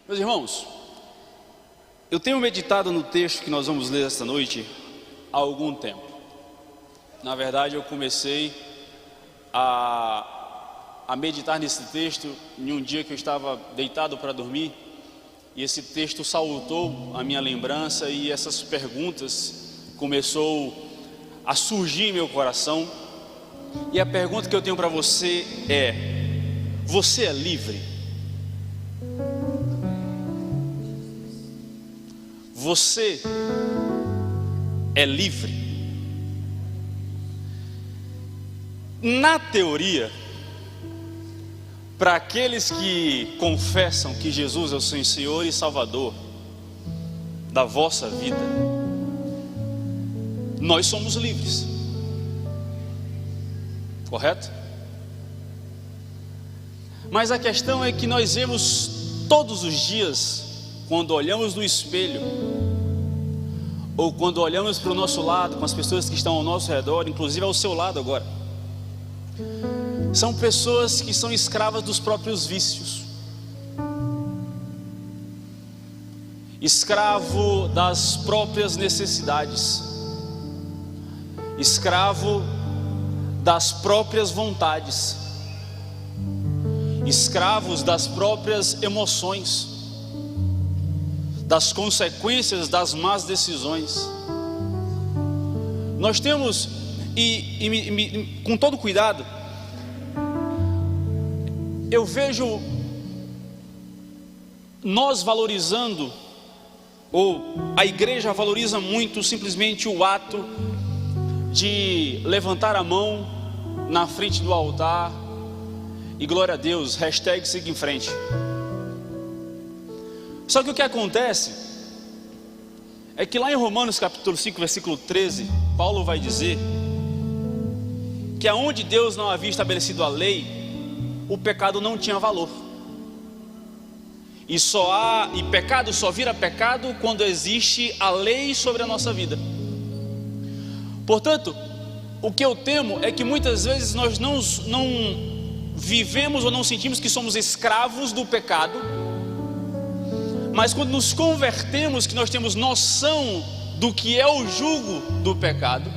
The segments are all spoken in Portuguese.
Meus irmãos, eu tenho meditado no texto que nós vamos ler esta noite há algum tempo. Na verdade, eu comecei a meditar nesse texto em um dia que eu estava deitado para dormir, e esse texto saltou a minha lembrança e essas perguntas começou a surgir em meu coração. E a pergunta que eu tenho para você é: você é livre? Você é livre? Na teoria, para aqueles que confessam que Jesus é o seu Senhor e Salvador da vossa vida, nós somos livres, correto? Mas a questão é que nós vemos todos os dias, quando olhamos no espelho, ou quando olhamos para o nosso lado, com as pessoas que estão ao nosso redor, inclusive ao seu lado agora, são pessoas que são escravas dos próprios vícios, escravo das próprias necessidades, escravo das próprias vontades, escravos das próprias emoções, das consequências das más decisões. Nós temos, com todo cuidado, eu vejo nós valorizando, ou a igreja valoriza muito simplesmente o ato de levantar a mão na frente do altar e glória a Deus, hashtag siga em frente. Só que o que acontece é que lá em Romanos capítulo 5, versículo 13, Paulo vai dizer que aonde Deus não havia estabelecido a lei, o pecado não tinha valor. E pecado só vira pecado quando existe a lei sobre a nossa vida. Portanto, o que eu temo é que muitas vezes nós não vivemos ou não sentimos que somos escravos do pecado, mas quando nos convertemos, que nós temos noção do que é o jugo do pecado,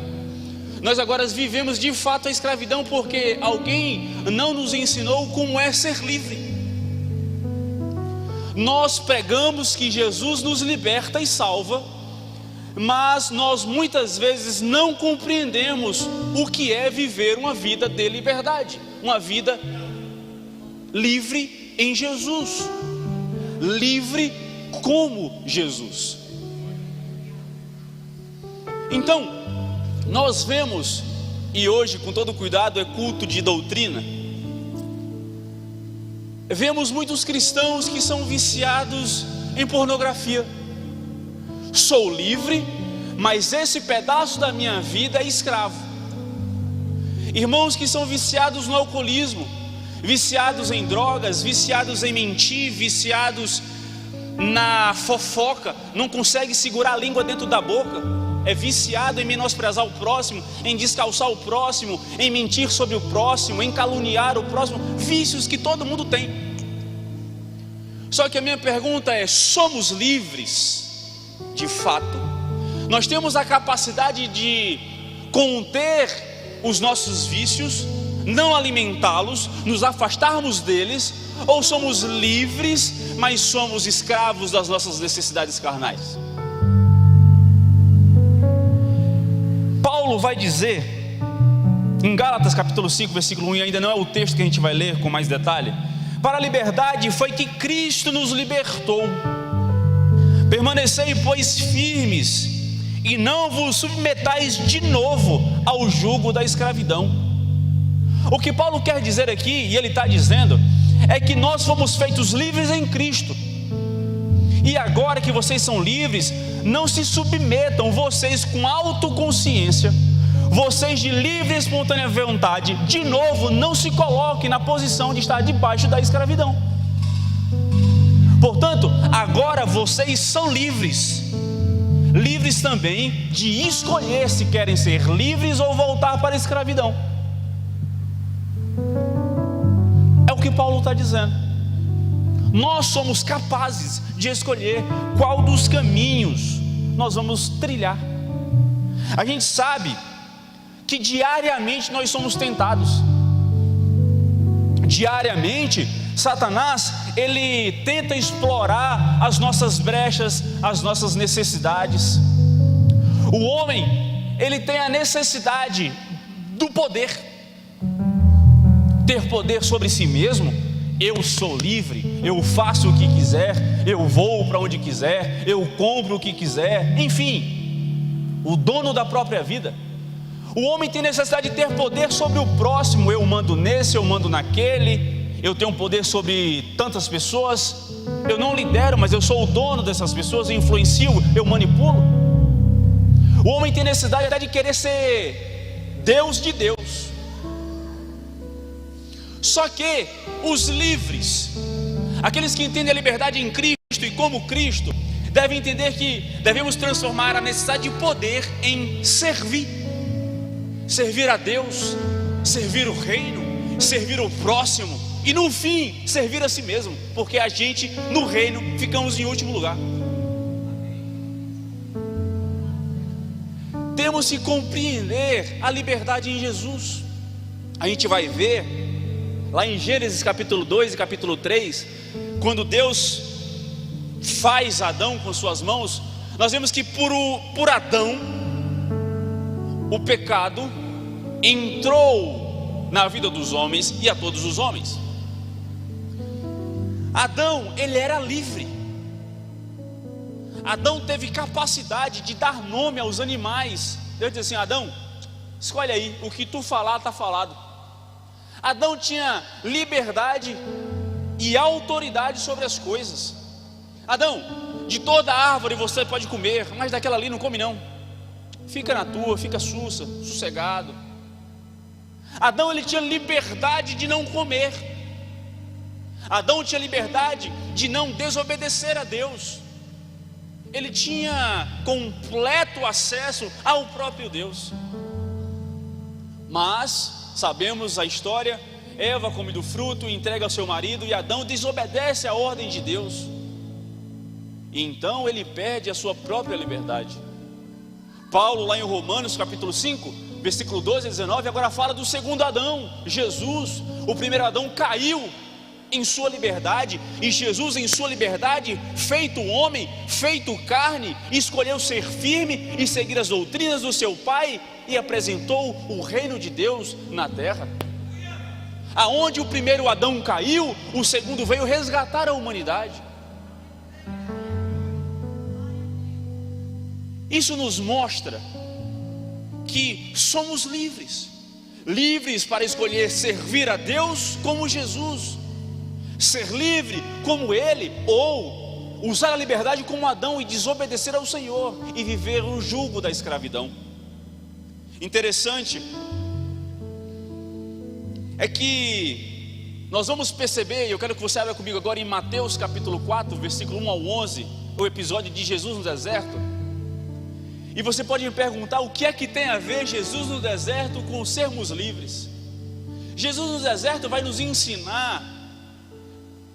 nós agora vivemos de fato a escravidão, porque alguém não nos ensinou como é ser livre. Nós pregamos que Jesus nos liberta e salva, mas nós muitas vezes não compreendemos o que é viver uma vida de liberdade, uma vida livre em Jesus, livre como Jesus. Então, nós vemos, e hoje com todo cuidado é culto de doutrina, vemos muitos cristãos que são viciados em pornografia. Sou livre, mas esse pedaço da minha vida é escravo. Irmãos que são viciados no alcoolismo, viciados em drogas, viciados em mentir, viciados na fofoca, não consegue segurar a língua dentro da boca, é viciado em menosprezar o próximo, em descalçar o próximo, em mentir sobre o próximo, em caluniar o próximo, vícios que todo mundo tem. Só que a minha pergunta é: somos livres? De fato, nós temos a capacidade de conter os nossos vícios, não alimentá-los, nos afastarmos deles, ou somos livres, mas somos escravos das nossas necessidades carnais? Paulo vai dizer em Gálatas capítulo 5, versículo 1, e ainda não é o texto que a gente vai ler com mais detalhe: para a liberdade foi que Cristo nos libertou. Permanecei, pois, firmes, e não vos submetais de novo ao jugo da escravidão. O que Paulo quer dizer aqui, e ele está dizendo, é que nós fomos feitos livres em Cristo. E agora que vocês são livres, não se submetam, vocês com autoconsciência, vocês de livre e espontânea vontade, de novo, não se coloquem na posição de estar debaixo da escravidão. Portanto, agora vocês são livres, livres também de escolher se querem ser livres ou voltar para a escravidão. É o que Paulo está dizendo. Nós somos capazes de escolher qual dos caminhos nós vamos trilhar. A gente sabe que diariamente nós somos tentados. Diariamente, Satanás, ele tenta explorar as nossas brechas, as nossas necessidades. O homem, ele tem a necessidade do poder. Ter poder sobre si mesmo. Eu sou livre, eu faço o que quiser, eu vou para onde quiser, eu compro o que quiser, enfim, o dono da própria vida. O homem tem necessidade de ter poder sobre o próximo. Eu mando nesse, eu mando naquele, eu tenho poder sobre tantas pessoas. Eu não lidero, mas eu sou o dono dessas pessoas, eu influencio, eu manipulo. O homem tem necessidade de querer ser Deus de Deus. Só que os livres, aqueles que entendem a liberdade em Cristo e como Cristo, devem entender que devemos transformar a necessidade de poder em servir. Servir a Deus, servir o reino, servir o próximo e no fim, servir a si mesmo, porque a gente no reino ficamos em último lugar. Temos que compreender a liberdade em Jesus. A gente vai ver lá em Gênesis capítulo 2 e capítulo 3, quando Deus faz Adão com suas mãos, nós vemos que por Adão, o pecado entrou na vida dos homens e a todos os homens. Adão, ele era livre. Adão teve capacidade de dar nome aos animais. Deus disse assim: Adão, escolhe aí, o que tu falar está falado. Adão tinha liberdade e autoridade sobre as coisas. Adão, de toda árvore você pode comer, mas daquela ali não come não. Fica na tua, fica sossegado. Adão, ele tinha liberdade de não comer. Adão tinha liberdade de não desobedecer a Deus. Ele tinha completo acesso ao próprio Deus. Mas sabemos a história: Eva come do fruto, entrega ao seu marido, e Adão desobedece à ordem de Deus. E então ele perde a sua própria liberdade. Paulo, lá em Romanos capítulo 5, versículo 12 a 19, agora fala do segundo Adão, Jesus. O primeiro Adão caiu em sua liberdade, e Jesus, em sua liberdade, feito homem, feito carne, escolheu ser firme e seguir as doutrinas do seu Pai, e apresentou o reino de Deus na terra. Aonde o primeiro Adão caiu, o segundo veio resgatar a humanidade. Isso nos mostra que somos livres, livres para escolher servir a Deus como Jesus, ser livre como Ele, ou usar a liberdade como Adão e desobedecer ao Senhor e viver o jugo da escravidão. Interessante é que nós vamos perceber, e eu quero que você abra comigo agora em Mateus capítulo 4, versículo 1 ao 11, o episódio de Jesus no deserto. E você pode me perguntar: o que é que tem a ver Jesus no deserto com sermos livres? Jesus no deserto vai nos ensinar,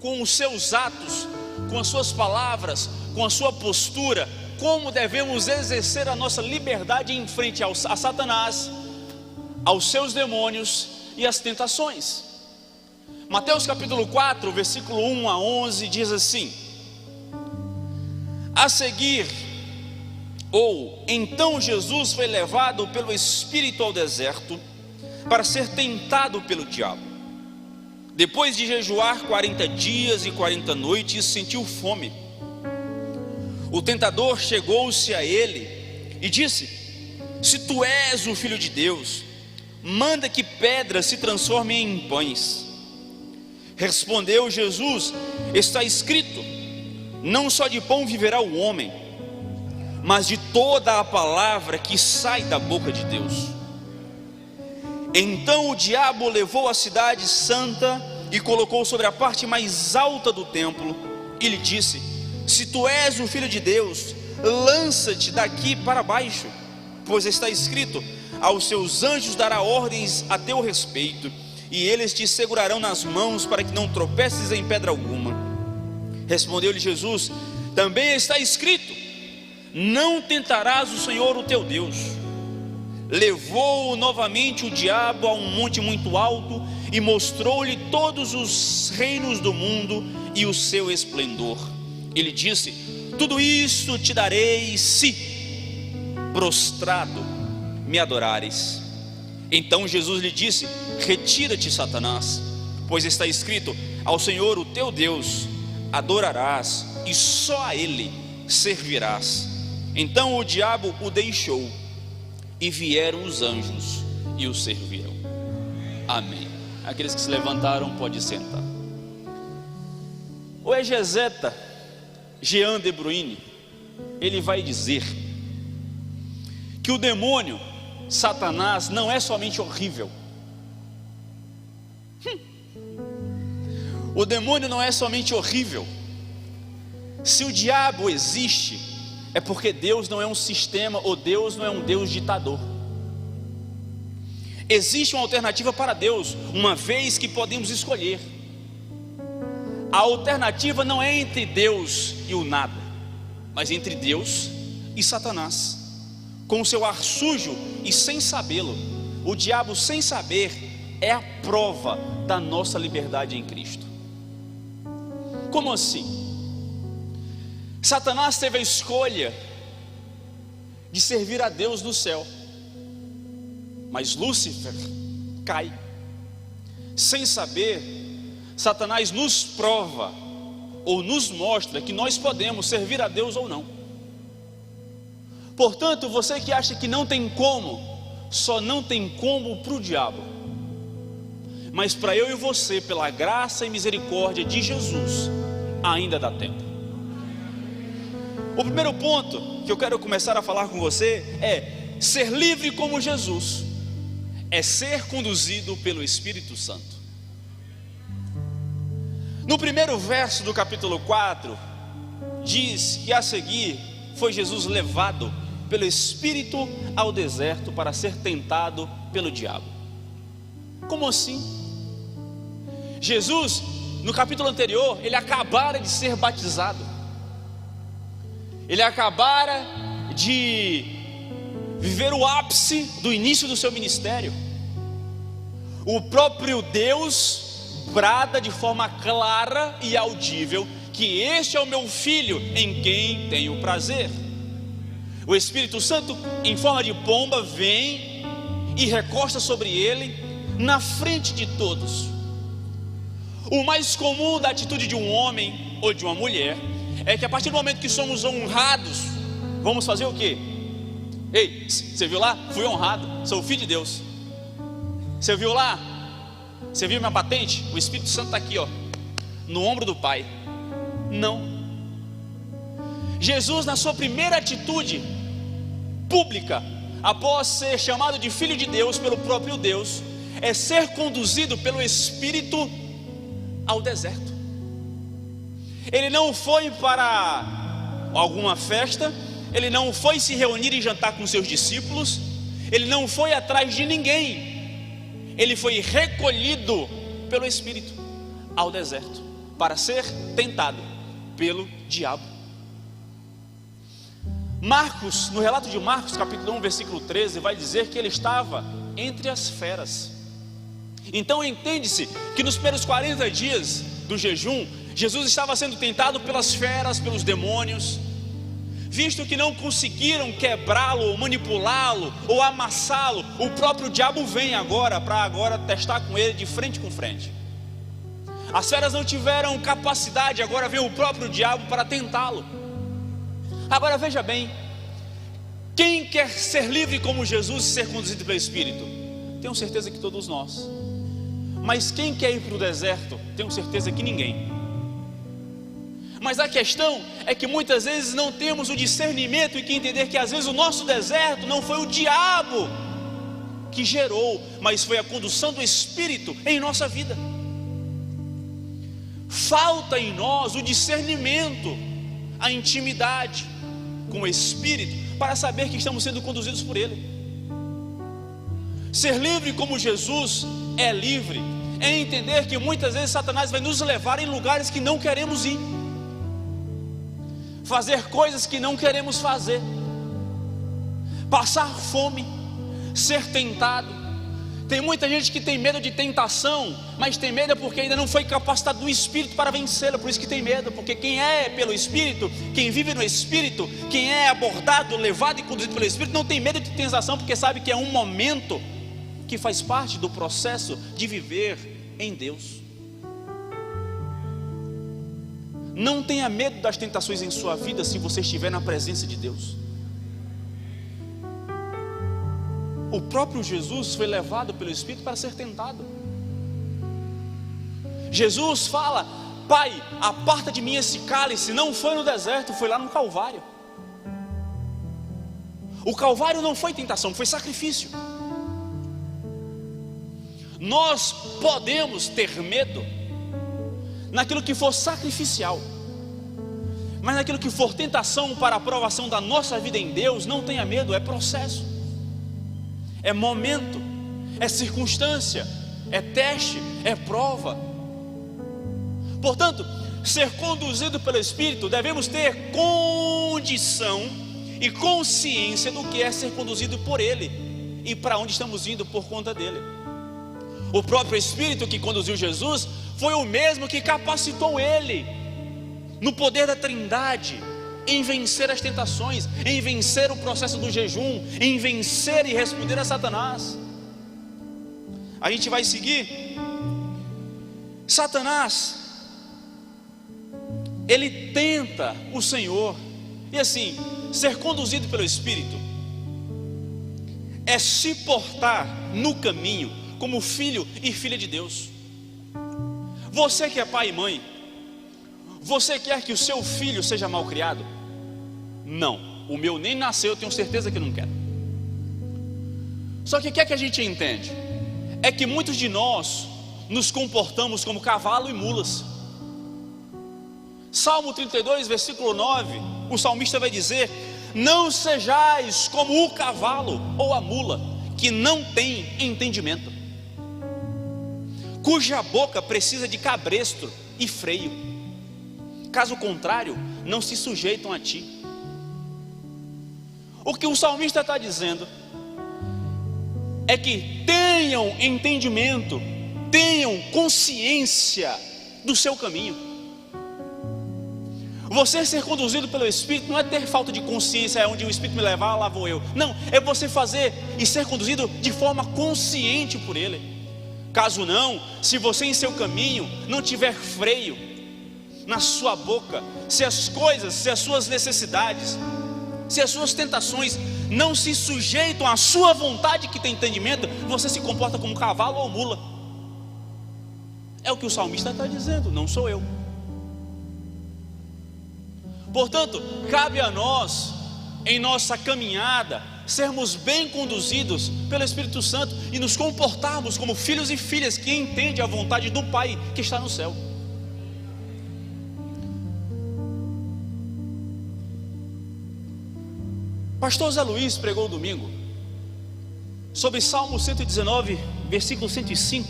com os seus atos, com as suas palavras, com a sua postura, como devemos exercer a nossa liberdade em frente a Satanás, aos seus demônios e às tentações. Mateus capítulo 4, versículo 1 a 11 diz assim: a seguir, então Jesus foi levado pelo Espírito ao deserto para ser tentado pelo diabo. Depois de jejuar 40 dias e 40 noites, sentiu fome. O tentador chegou-se a ele e disse: se tu és o Filho de Deus, manda que pedras se transformem em pães. Respondeu Jesus: está escrito, não só de pão viverá o homem, mas de toda a palavra que sai da boca de Deus. Então o diabo o levou à cidade santa e colocou sobre a parte mais alta do templo e lhe disse: se tu és o Filho de Deus, lança-te daqui para baixo, pois está escrito, aos seus anjos dará ordens a teu respeito, e eles te segurarão nas mãos para que não tropeces em pedra alguma. Respondeu-lhe Jesus: também está escrito: não tentarás o Senhor o teu Deus. Levou novamente o diabo a um monte muito alto e mostrou-lhe todos os reinos do mundo e o seu esplendor. Ele disse: tudo isto te darei se, prostrado, me adorares. Então Jesus lhe disse: retira-te, Satanás, pois está escrito: ao Senhor o teu Deus adorarás e só a Ele servirás. Então o diabo o deixou, e vieram os anjos e o serviram. Amém. Aqueles que se levantaram podem sentar. O exegeta Jean de Bruyne, ele vai dizer que o demônio Satanás não é somente horrível. O demônio não é somente horrível. Se o diabo existe, é porque Deus não é um sistema, ou Deus não é um Deus ditador. Existe uma alternativa para Deus, uma vez que podemos escolher. A alternativa não é entre Deus e o nada, mas entre Deus e Satanás, com o seu ar sujo e sem sabê-lo. O diabo, sem saber, é a prova da nossa liberdade em Cristo. Como assim? Satanás teve a escolha de servir a Deus no céu, mas Lúcifer cai. Sem saber, Satanás nos prova ou nos mostra que nós podemos servir a Deus ou não. Portanto, você que acha que não tem como, só não tem como para o diabo, mas para eu e você, pela graça e misericórdia de Jesus, ainda dá tempo. O primeiro ponto que eu quero começar a falar com você é: ser livre como Jesus é ser conduzido pelo Espírito Santo. No primeiro verso do capítulo 4, diz que a seguir foi Jesus levado pelo Espírito ao deserto para ser tentado pelo diabo. Como assim? Jesus, no capítulo anterior, ele acabara de ser batizado. Ele acabara de viver o ápice do início do seu ministério. O próprio Deus brada de forma clara e audível que este é o meu filho em quem tenho prazer. O Espírito Santo, em forma de pomba, vem e recosta sobre ele na frente de todos. O mais comum da atitude de um homem ou de uma mulher é que a partir do momento que somos honrados, vamos fazer o quê? Ei, você viu lá? Fui honrado, sou filho de Deus. Você viu lá? Você viu minha patente? O Espírito Santo está aqui, ó, no ombro do Pai. Não. Jesus, na sua primeira atitude pública, após ser chamado de filho de Deus pelo próprio Deus, é ser conduzido pelo Espírito ao deserto. Ele não foi para alguma festa, ele não foi se reunir e jantar com seus discípulos, ele não foi atrás de ninguém, ele foi recolhido pelo Espírito ao deserto para ser tentado pelo diabo. Marcos, no relato de Marcos, capítulo 1, versículo 13, vai dizer que ele estava entre as feras. Então entende-se que nos primeiros 40 dias do jejum, Jesus estava sendo tentado pelas feras, pelos demônios. Visto que não conseguiram quebrá-lo, ou manipulá-lo, ou amassá-lo, o próprio diabo vem agora para testar com ele de frente com frente. As feras não tiveram capacidade, agora vem o próprio diabo para tentá-lo. Agora veja bem, quem quer ser livre como Jesus e ser conduzido pelo Espírito? Tenho certeza que todos nós. Mas quem quer ir para o deserto? Tenho certeza que ninguém. Mas a questão é que muitas vezes não temos o discernimento e que entender que às vezes o nosso deserto não foi o diabo que gerou, mas foi a condução do Espírito em nossa vida. Falta em nós o discernimento, a intimidade com o Espírito para saber que estamos sendo conduzidos por Ele. Ser livre como Jesus é livre, é entender que muitas vezes Satanás vai nos levar em lugares que não queremos ir. fazer coisas que não queremos fazer, passar fome, ser tentado. Tem muita gente que tem medo de tentação, mas tem medo porque ainda não foi capacitado do Espírito para vencê-la. Por isso que tem medo, porque quem é pelo Espírito, quem vive no Espírito, quem é abordado, levado e conduzido pelo Espírito, não tem medo de tentação, porque sabe que é um momento que faz parte do processo de viver em Deus. Não tenha medo das tentações em sua vida se você estiver na presença de Deus. O próprio Jesus foi levado pelo Espírito para ser tentado. Jesus fala: Pai, aparta de mim esse cálice. Não foi no deserto, foi lá no Calvário. O Calvário não foi tentação, foi sacrifício. Nós podemos ter medo naquilo que for sacrificial, mas naquilo que for tentação para a aprovação da nossa vida em Deus, não tenha medo, é processo, é momento, é circunstância, é teste, é prova. Portanto, ser conduzido pelo Espírito, devemos ter condição e consciência do que é ser conduzido por Ele e para onde estamos indo por conta dele. O próprio Espírito que conduziu Jesus foi o mesmo que capacitou Ele no poder da Trindade, em vencer as tentações, em vencer o processo do jejum, em vencer e responder a Satanás. A gente vai seguir. Satanás, ele tenta o Senhor, e assim, ser conduzido pelo Espírito é se portar no caminho como filho e filha de Deus. Você que é pai e mãe, você quer que o seu filho seja mal criado? Não, o meu nem nasceu, eu tenho certeza que não quer. Só que o que é que a gente entende? É que muitos de nós nos comportamos como cavalo e mulas. Salmo 32, versículo 9, o salmista vai dizer: não sejais como o cavalo ou a mula, que não tem entendimento, cuja boca precisa de cabresto e freio, caso contrário, não se sujeitam a ti. O que o salmista está dizendo é que tenham entendimento, tenham consciência do seu caminho. Você ser conduzido pelo Espírito não é ter falta de consciência, é onde o Espírito me levar, lá vou eu. Não, é você fazer e ser conduzido de forma consciente por Ele. Caso não, se você em seu caminho não tiver freio na sua boca, se as coisas, se as suas necessidades, se as suas tentações não se sujeitam à sua vontade que tem entendimento, você se comporta como cavalo ou mula. É o que o salmista está dizendo, não sou eu. Portanto, cabe a nós, em nossa caminhada, sermos bem conduzidos pelo Espírito Santo e nos comportarmos como filhos e filhas que entendem a vontade do Pai que está no céu. Pastor Zé Luiz pregou domingo sobre Salmo 119, versículo 105.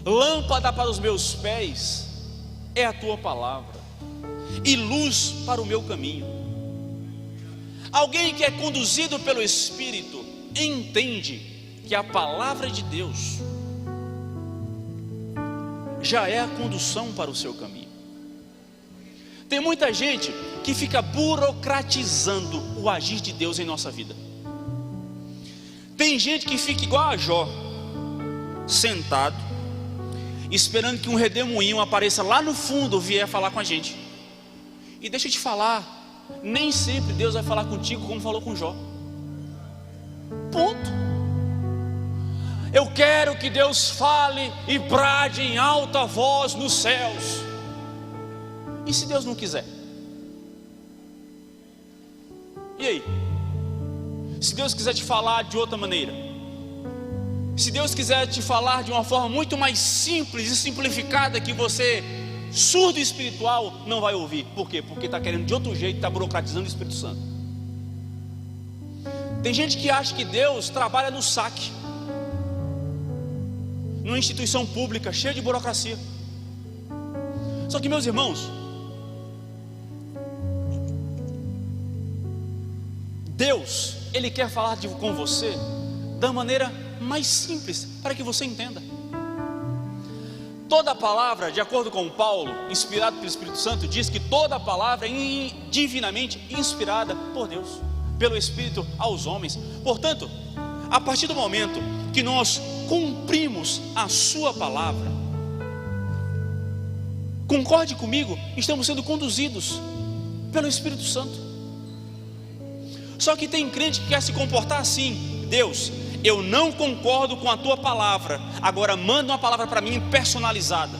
Lâmpada para os meus pés é a tua palavra e luz para o meu caminho. Alguém que é conduzido pelo Espírito entende que a palavra de Deus já é a condução para o seu caminho. Tem muita gente que fica burocratizando o agir de Deus em nossa vida. Tem gente que fica igual a Jó, sentado, esperando que um redemoinho apareça lá no fundo, vier falar com a gente. E deixa eu te falar, nem sempre Deus vai falar contigo como falou com Jó. Ponto. Eu quero que Deus fale e brade em alta voz nos céus. E se Deus não quiser? E aí? Se Deus quiser te falar de outra maneira, se Deus quiser te falar de uma forma muito mais simples e simplificada, que você, surdo espiritual, não vai ouvir. Por quê? Porque está querendo de outro jeito, está burocratizando o Espírito Santo. Tem gente que acha que Deus trabalha no saque, numa instituição pública cheia de burocracia. Só que, meus irmãos, Deus, Ele quer falar com você da maneira mais simples, para que você entenda. Toda palavra, de acordo com Paulo, inspirado pelo Espírito Santo, diz que toda palavra é divinamente inspirada por Deus, pelo Espírito aos homens. Portanto, a partir do momento que nós cumprimos a sua palavra, concorde comigo, estamos sendo conduzidos pelo Espírito Santo. Só que tem crente que quer se comportar assim: Deus, eu não concordo com a tua palavra, agora manda uma palavra para mim personalizada.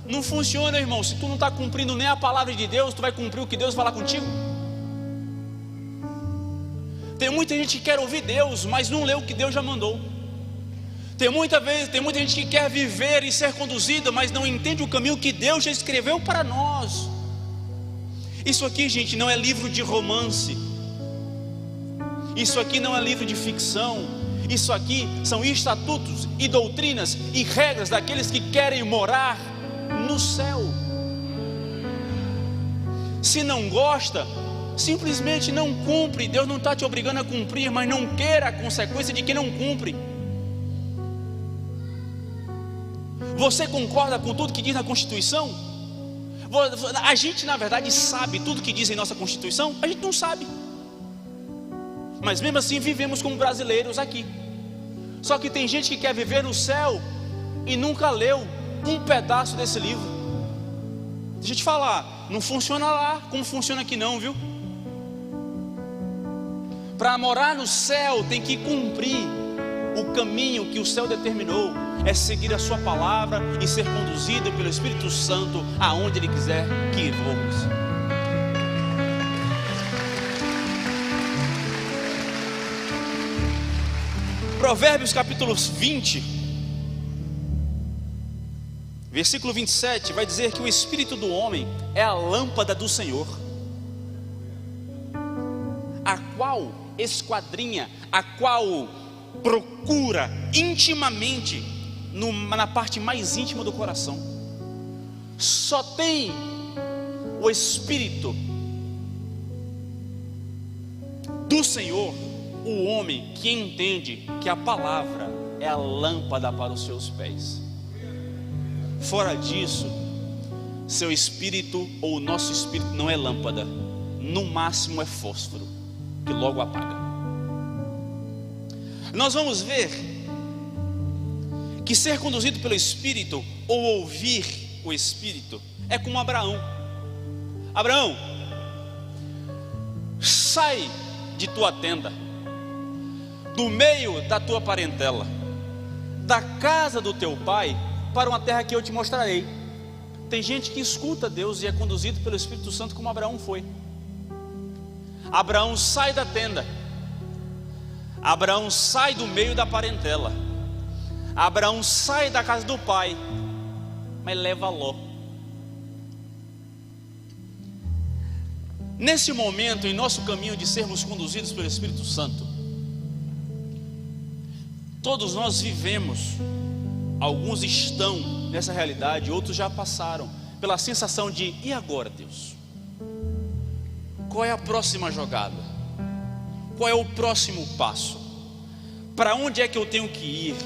Não funciona, irmão. Se tu não está cumprindo nem a palavra de Deus, tu vai cumprir o que Deus falar contigo? Tem muita gente que quer ouvir Deus, mas não lê o que Deus já mandou. Tem muita gente que quer viver e ser conduzida, mas não entende o caminho que Deus já escreveu para nós. Isso aqui, gente, não é livro de romance. Isso aqui não é livro de ficção. Isso aqui são estatutos e doutrinas e regras daqueles que querem morar no céu. Se não gosta, simplesmente não cumpre. Deus não está te obrigando a cumprir, mas não queira a consequência de quem não cumpre. Você concorda com tudo que diz na Constituição? A gente, na verdade, sabe tudo que diz em nossa Constituição? A gente não sabe. Mas mesmo assim vivemos como brasileiros aqui. Só que tem gente que quer viver no céu e nunca leu um pedaço desse livro. Deixa eu te falar, não funciona lá como funciona aqui não, viu? Para morar no céu tem que cumprir o caminho que o céu determinou. É seguir a sua palavra e ser conduzido pelo Espírito Santo aonde Ele quiser que vamos. Provérbios capítulo 20, versículo 27, vai dizer que o espírito do homem é a lâmpada do Senhor, a qual esquadrinha, a qual procura intimamente, na parte mais íntima do coração. Só tem o Espírito do Senhor o homem que entende que a palavra é a lâmpada para os seus pés. Fora disso, seu espírito ou o nosso espírito não é lâmpada, no máximo é fósforo, que logo apaga. Nós vamos ver que ser conduzido pelo Espírito ou ouvir o Espírito é como Abraão. Abraão, sai de tua tenda, do meio da tua parentela, da casa do teu pai, para uma terra que eu te mostrarei. Tem gente que escuta Deus e é conduzido pelo Espírito Santo como Abraão foi. Abraão sai da tenda, Abraão sai do meio da parentela, Abraão sai da casa do pai, mas leva Ló. Nesse momento, em nosso caminho de sermos conduzidos pelo Espírito Santo, todos nós vivemos, alguns estão nessa realidade, outros já passaram pela sensação de: e agora, Deus? Qual é a próxima jogada? Qual é o próximo passo? Para onde é que eu tenho que ir?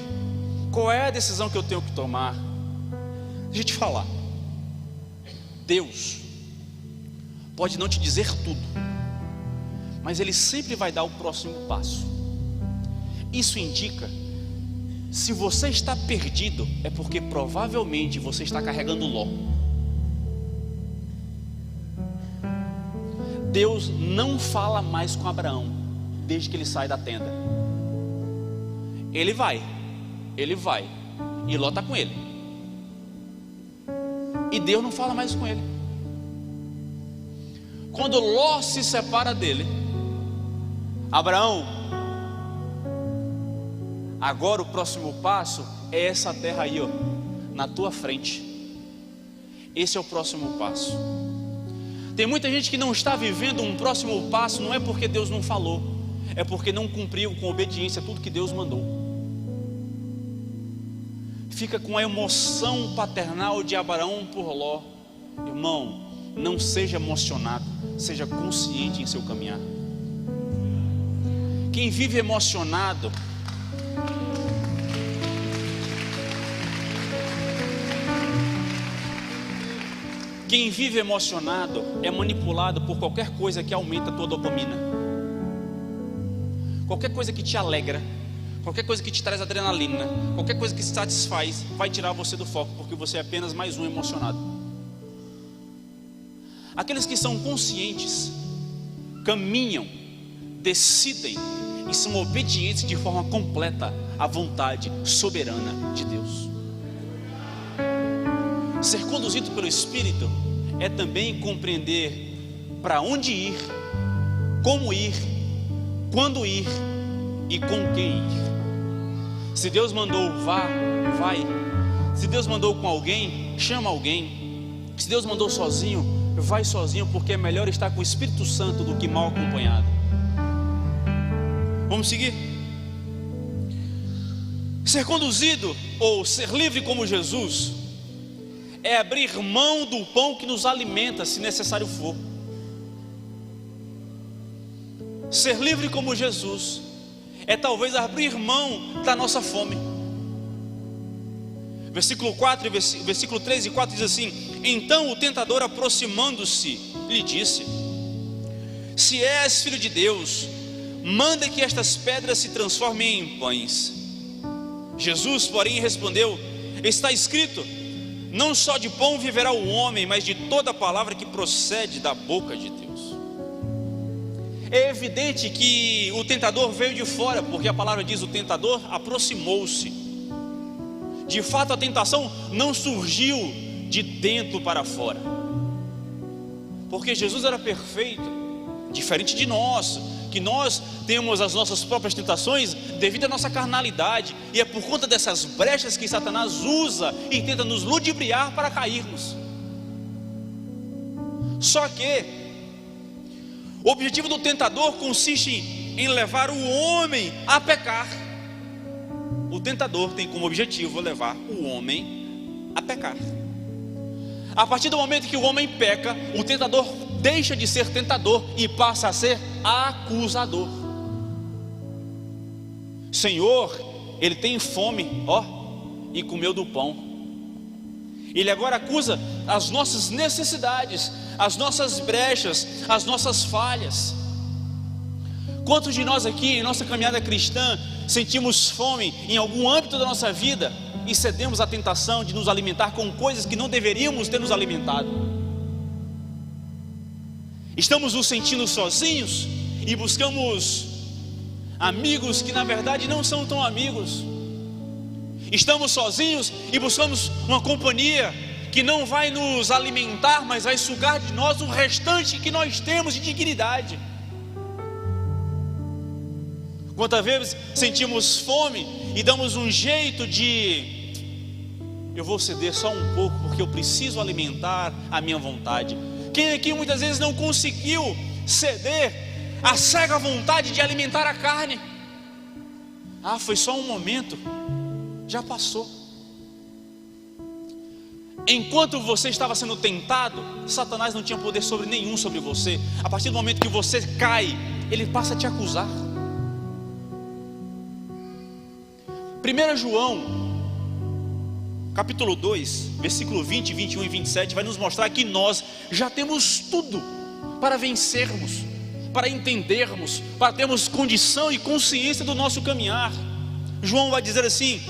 Qual é a decisão que eu tenho que tomar? Deixa eu te falar, Deus pode não te dizer tudo, mas Ele sempre vai dar o próximo passo. Isso indica, se você está perdido, é porque provavelmente você está carregando Ló. Deus não fala mais com Abraão desde que ele sai da tenda. Ele vai, e Ló está com ele. E Deus não fala mais com ele. Quando Ló se separa dele, Abraão, agora o próximo passo é essa terra aí, ó, na tua frente. Esse é o próximo passo. Tem muita gente que não está vivendo um próximo passo, não é porque Deus não falou, é porque não cumpriu com obediência tudo que Deus mandou. Fica com a emoção paternal de Abraão por Ló. Irmão, não seja emocionado, seja consciente em seu caminhar. Quem vive emocionado é manipulado por qualquer coisa que aumenta a tua dopamina. Qualquer coisa que te alegra, qualquer coisa que te traz adrenalina, qualquer coisa que te satisfaz, vai tirar você do foco, porque você é apenas mais um emocionado. Aqueles que são conscientes, caminham, decidem e são obedientes de forma completa à vontade soberana de Deus. Ser conduzido pelo Espírito é também compreender para onde ir, como ir, quando ir e com quem ir. Se Deus mandou vá, vai. Se Deus mandou com alguém, chama alguém. Se Deus mandou sozinho, vai sozinho, porque é melhor estar com o Espírito Santo do que mal acompanhado. Vamos seguir? Ser conduzido ou ser livre como Jesus é abrir mão do pão que nos alimenta, se necessário for. Ser livre como Jesus é talvez abrir mão da nossa fome. Versículo 4, versículo 3 e 4 diz assim: então o tentador, aproximando-se, lhe disse: se és filho de Deus, manda que estas pedras se transformem em pães. Jesus, porém, respondeu: está escrito, não só de pão viverá o homem, mas de toda palavra que procede da boca de Deus. É evidente que o tentador veio de fora, porque a palavra diz: o tentador aproximou-se. De fato, a tentação não surgiu de dentro para fora, porque Jesus era perfeito, diferente de nós, que nós temos as nossas próprias tentações devido à nossa carnalidade, e é por conta dessas brechas que Satanás usa e tenta nos ludibriar para cairmos. Só que o objetivo do tentador consiste em levar o homem a pecar. O tentador tem como objetivo levar o homem a pecar. A partir do momento que o homem peca, o tentador deixa de ser tentador e passa a ser acusador. Senhor, ele tem fome, e comeu do pão. Ele agora acusa as nossas necessidades, as nossas brechas, as nossas falhas. Quantos de nós aqui, em nossa caminhada cristã, sentimos fome em algum âmbito da nossa vida e cedemos à tentação de nos alimentar com coisas que não deveríamos ter nos alimentado? Estamos nos sentindo sozinhos e buscamos amigos que na verdade não são tão amigos. Estamos sozinhos e buscamos uma companhia que não vai nos alimentar, mas vai sugar de nós o restante que nós temos de dignidade. Quantas vezes sentimos fome e damos um jeito de: eu vou ceder só um pouco, porque eu preciso alimentar a minha vontade. Quem aqui muitas vezes não conseguiu ceder à cega vontade de alimentar a carne? Foi só um momento, já passou. Enquanto você estava sendo tentado, Satanás não tinha poder nenhum sobre você. A partir do momento que você cai, ele passa a te acusar. 1 João, capítulo 2, versículo 20, 21 e 27 vai nos mostrar que nós já temos tudo para vencermos, para entendermos, para termos condição e consciência do nosso caminhar. João vai dizer assim: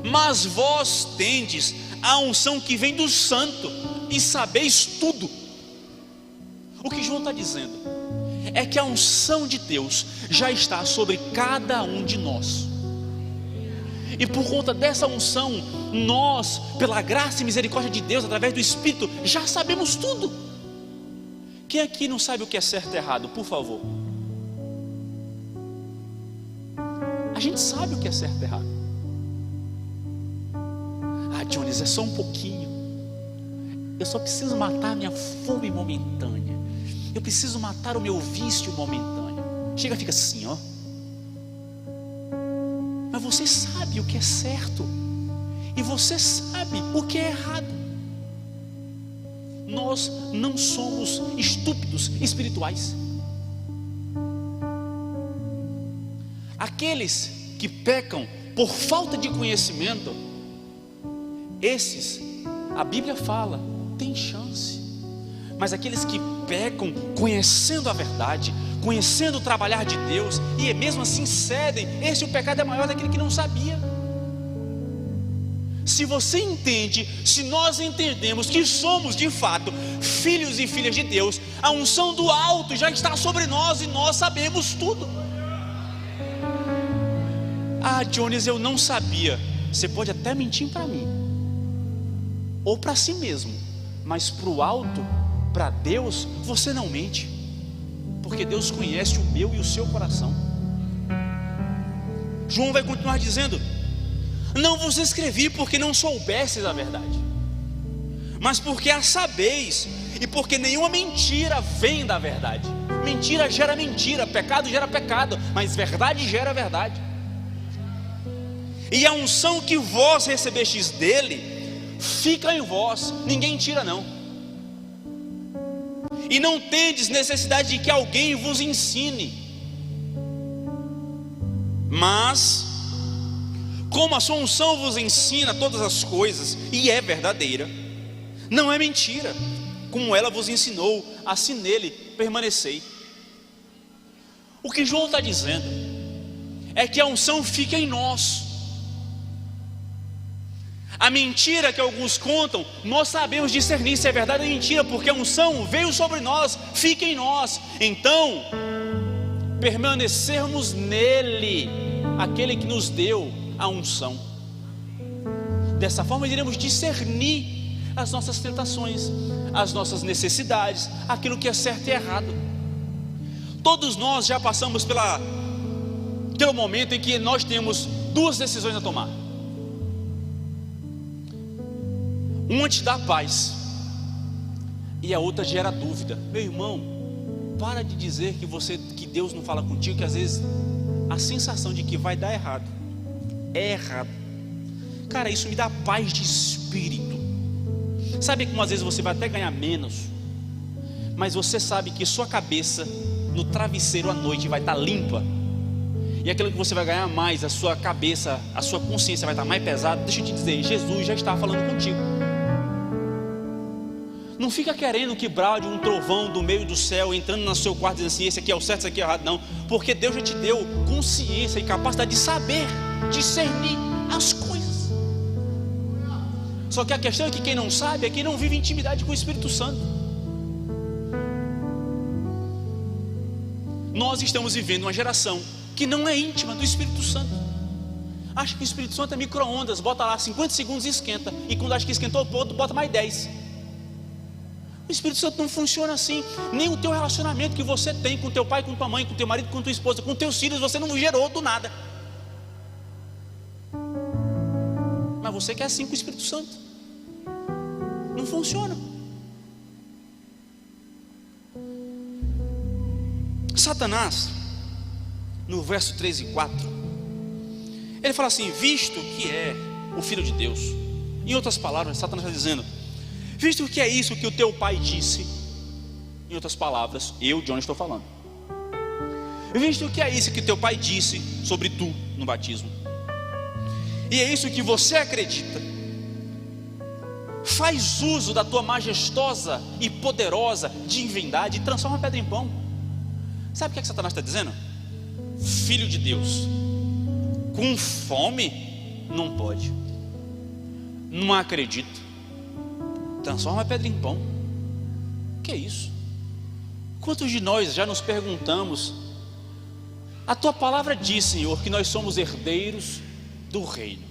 mas vós tendes a unção que vem do Santo e sabeis tudo. O que João está dizendo é que a unção de Deus já está sobre cada um de nós. E por conta dessa unção, nós, pela graça e misericórdia de Deus, através do Espírito, já sabemos tudo. Quem aqui não sabe o que é certo e errado, por favor? A gente sabe o que é certo e errado. Jones, é só um pouquinho. Eu só preciso matar a minha fome momentânea. Eu preciso matar o meu vício momentâneo. Chega, fica assim, Mas você sabe o que é certo e você sabe o que é errado. Nós não somos estúpidos espirituais. Aqueles que pecam por falta de conhecimento, esses, a Bíblia fala, tem chance. Mas aqueles que pecam conhecendo a verdade, conhecendo o trabalhar de Deus, e mesmo assim cedem, esse o pecado é maior daquele que não sabia. Se você entende, se nós entendemos que somos de fato filhos e filhas de Deus, a unção do alto já está sobre nós e nós sabemos tudo. Ah, Jones, eu não sabia. Você pode até mentir para mim, ou para si mesmo, mas para o alto, para Deus, você não mente, porque Deus conhece o meu e o seu coração. João vai continuar dizendo: não vos escrevi porque não soubesseis a verdade, mas porque a sabeis, e porque nenhuma mentira vem da verdade. Mentira gera mentira, pecado gera pecado, mas verdade gera verdade. E a unção que vós recebestes dele fica em vós, ninguém tira não. E não tendes necessidade de que alguém vos ensine, mas como a sua unção vos ensina todas as coisas, e é verdadeira, não é mentira, como ela vos ensinou, assim nele permanecei. O que João está dizendo é que a unção fica em nós. A mentira que alguns contam, nós sabemos discernir se é verdade ou mentira, porque a unção veio sobre nós, fica em nós. Então, permanecermos nele, aquele que nos deu a unção. Dessa forma iremos discernir as nossas tentações, as nossas necessidades, aquilo que é certo e errado. Todos nós já passamos pelo momento em que nós temos duas decisões a tomar. Uma te dá paz e a outra gera dúvida. Meu irmão, para de dizer que Deus não fala contigo, que às vezes a sensação de que vai dar errado é errado. Cara, isso me dá paz de espírito. Sabe como às vezes você vai até ganhar menos, mas você sabe que sua cabeça no travesseiro à noite vai estar limpa, e aquilo que você vai ganhar mais, a sua cabeça, a sua consciência vai estar mais pesada. Deixa eu te dizer, Jesus já está falando contigo. Não fica querendo que brade um trovão do meio do céu, entrando no seu quarto dizendo assim, esse aqui é o certo, esse aqui é o errado. Não, porque Deus já te deu consciência e capacidade de saber, discernir as coisas. Só que a questão é que quem não sabe é quem não vive intimidade com o Espírito Santo. Nós estamos vivendo uma geração que não é íntima do Espírito Santo. Acha que o Espírito Santo é micro-ondas, bota lá 50 segundos e esquenta, e quando acha que esquentou o ponto, bota mais 10. O Espírito Santo não funciona assim. Nem o teu relacionamento que você tem com teu pai, com tua mãe, com teu marido, com tua esposa, com teus filhos, você não gerou do nada. Mas você quer assim com o Espírito Santo. Não funciona. Satanás, no verso 3 e 4, ele fala assim: visto que é o Filho de Deus. Em outras palavras, Satanás está dizendo: visto que é isso que o teu pai disse, em outras palavras, eu, John, estou falando. Visto que é isso que teu pai disse sobre tu no batismo, e é isso que você acredita, faz uso da tua majestosa e poderosa divindade e transforma a pedra em pão. Sabe o que é que Satanás está dizendo? Filho de Deus, com fome, não pode, não acredito. Transforma a pedra em pão. Que é isso? Quantos de nós já nos perguntamos: a tua palavra diz, Senhor, que nós somos herdeiros do reino,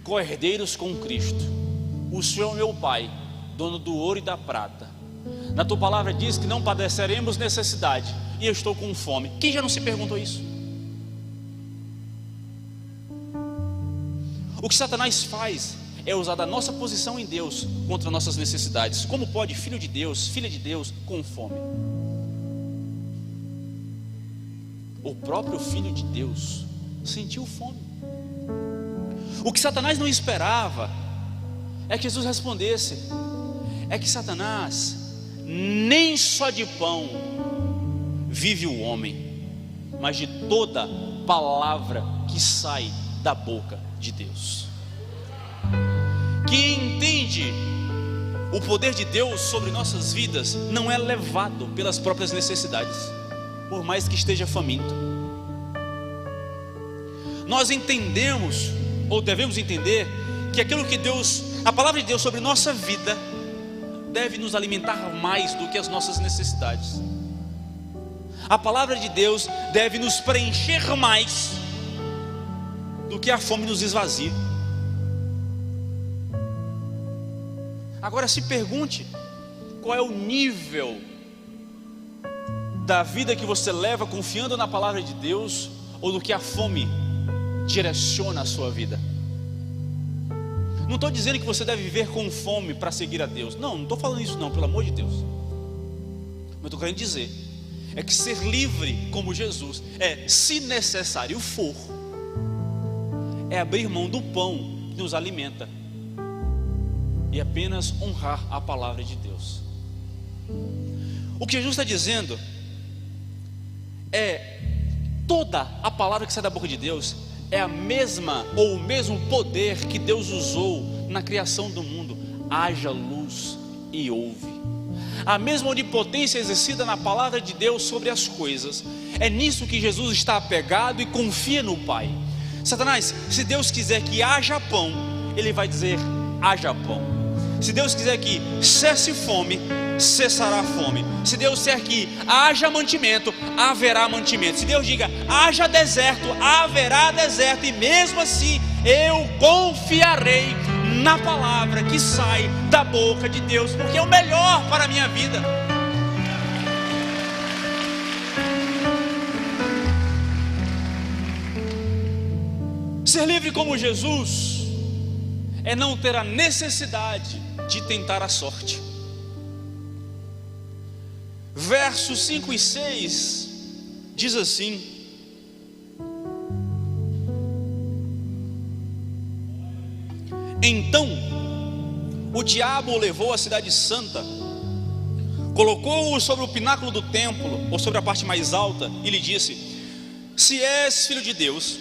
co-herdeiros com Cristo. O Senhor é meu Pai, dono do ouro e da prata. Na tua palavra diz que não padeceremos necessidade, e eu estou com fome. Quem já não se perguntou isso? O que Satanás faz é usar da nossa posição em Deus contra nossas necessidades. Como pode filho de Deus, filha de Deus, com fome? O próprio Filho de Deus sentiu fome. O que Satanás não esperava é que Jesus respondesse: é que Satanás, nem só de pão vive o homem, mas de toda palavra que sai da boca de Deus. Quem entende o poder de Deus sobre nossas vidas não é levado pelas próprias necessidades, por mais que esteja faminto. Nós entendemos, ou devemos entender, que aquilo que Deus, a palavra de Deus sobre nossa vida, deve nos alimentar mais do que as nossas necessidades. A palavra de Deus deve nos preencher mais do que a fome nos esvazia. Agora se pergunte, qual é o nível da vida que você leva confiando na palavra de Deus, ou do que a fome direciona a sua vida? Não estou dizendo que você deve viver com fome para seguir a Deus. Não estou falando isso não, pelo amor de Deus. Mas estou querendo dizer é que ser livre como Jesus é, se necessário for, é abrir mão do pão que nos alimenta e apenas honrar a palavra de Deus. O que Jesus está dizendo é, toda a palavra que sai da boca de Deus é a mesma ou o mesmo poder que Deus usou na criação do mundo. Haja luz e houve. A mesma onipotência exercida na palavra de Deus sobre as coisas. É nisso que Jesus está apegado e confia no Pai. Satanás, se Deus quiser que haja pão, Ele vai dizer haja pão. Se Deus quiser que cesse fome, cessará a fome. Se Deus quer que haja mantimento, haverá mantimento. Se Deus diga haja deserto, haverá deserto. E mesmo assim eu confiarei na palavra que sai da boca de Deus, porque é o melhor para a minha vida. Ser livre como Jesus é não ter a necessidade de tentar a sorte. Versos 5 e 6 diz assim: então o diabo o levou à cidade santa, colocou-o sobre o pináculo do templo, ou sobre a parte mais alta, e lhe disse: se és filho de Deus,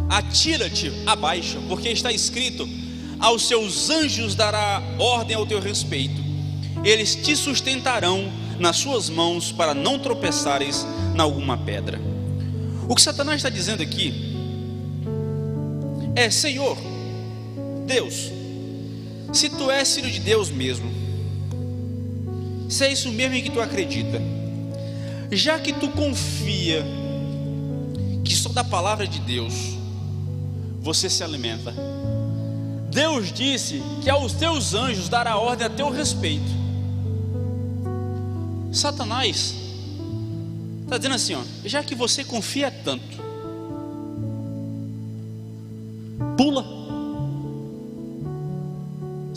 atira-te abaixo, porque está escrito: aos seus anjos dará ordem ao teu respeito, eles te sustentarão nas suas mãos, para não tropeçares em alguma pedra. O que Satanás está dizendo aqui é: Senhor Deus, se tu és filho de Deus mesmo, se é isso mesmo em que tu acredita, já que tu confia que só da palavra de Deus você se alimenta, Deus disse que aos teus anjos dará ordem a teu respeito. Satanás está dizendo assim, ó, já que você confia tanto, pula,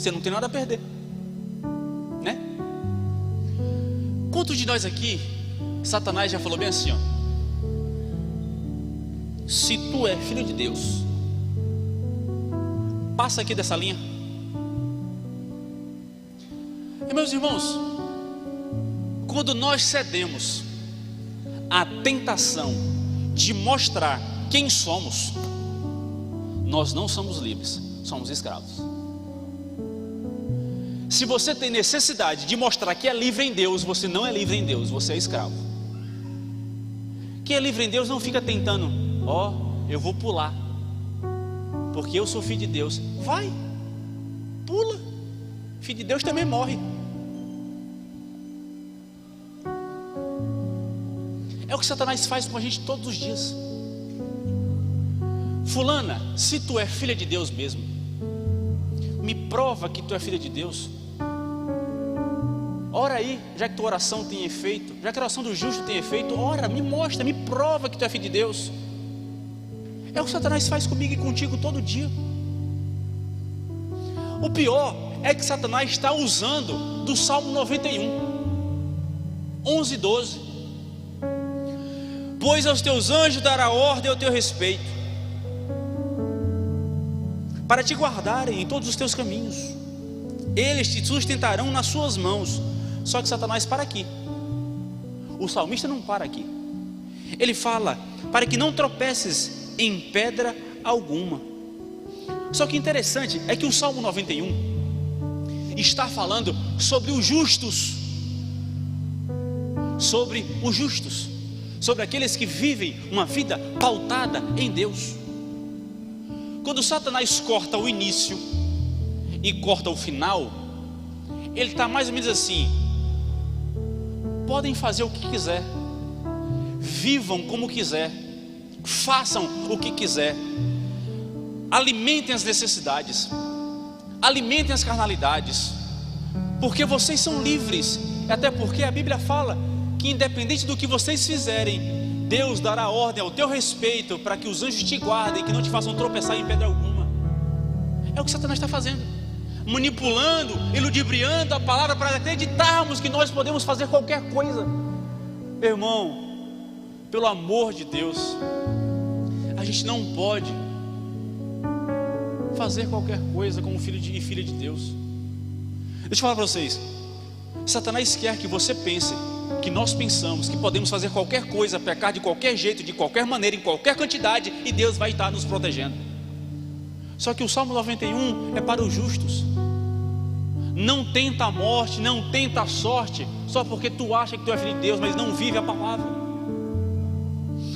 você não tem nada a perder, né? Quantos de nós aqui, Satanás já falou bem assim, ó: se tu é filho de Deus, passa aqui dessa linha. E meus irmãos, quando nós cedemos à tentação de mostrar quem somos, nós não somos livres, somos escravos. Se você tem necessidade de mostrar que é livre em Deus, você não é livre em Deus, você é escravo. Quem é livre em Deus não fica tentando, ó, eu vou pular, porque eu sou filho de Deus. Vai, pula, filho de Deus também morre. É o que Satanás faz com a gente todos os dias. Fulana, se tu é filha de Deus mesmo, me prova que tu é filha de Deus. Ora aí, já que tua oração tem efeito, já que a oração do justo tem efeito, ora, me mostra, me prova que tu é filho de Deus. É o que Satanás faz comigo e contigo todo dia. O pior é que Satanás está usando do Salmo 91, 11 e 12. Pois aos teus anjos dará ordem ao teu respeito, para te guardarem em todos os teus caminhos, eles te sustentarão nas suas mãos. Só que Satanás para aqui, o salmista não para aqui. Ele fala: para que não tropeces em pedra alguma. Só que interessante é que o Salmo 91 está falando sobre os justos, sobre aqueles que vivem uma vida pautada em Deus. Quando Satanás corta o início e corta o final, ele está mais ou menos assim: podem fazer o que quiser, vivam como quiser, façam o que quiser, alimentem as necessidades, alimentem as carnalidades, porque vocês são livres. Até porque a Bíblia fala que independente do que vocês fizerem, Deus dará ordem ao teu respeito para que os anjos te guardem, que não te façam tropeçar em pedra alguma. É o que Satanás está fazendo, manipulando e ludibriando a palavra para acreditarmos que nós podemos fazer qualquer coisa. Meu irmão, pelo amor de Deus, a gente não pode fazer qualquer coisa como filho e filha de Deus. Deixa eu falar para vocês: Satanás quer que você pense, que nós pensamos que podemos fazer qualquer coisa, pecar de qualquer jeito, de qualquer maneira, em qualquer quantidade, e Deus vai estar nos protegendo. Só que o Salmo 91 é para os justos. Não tenta a morte, não tenta a sorte, só porque tu acha que tu é filho de Deus, mas não vive a palavra.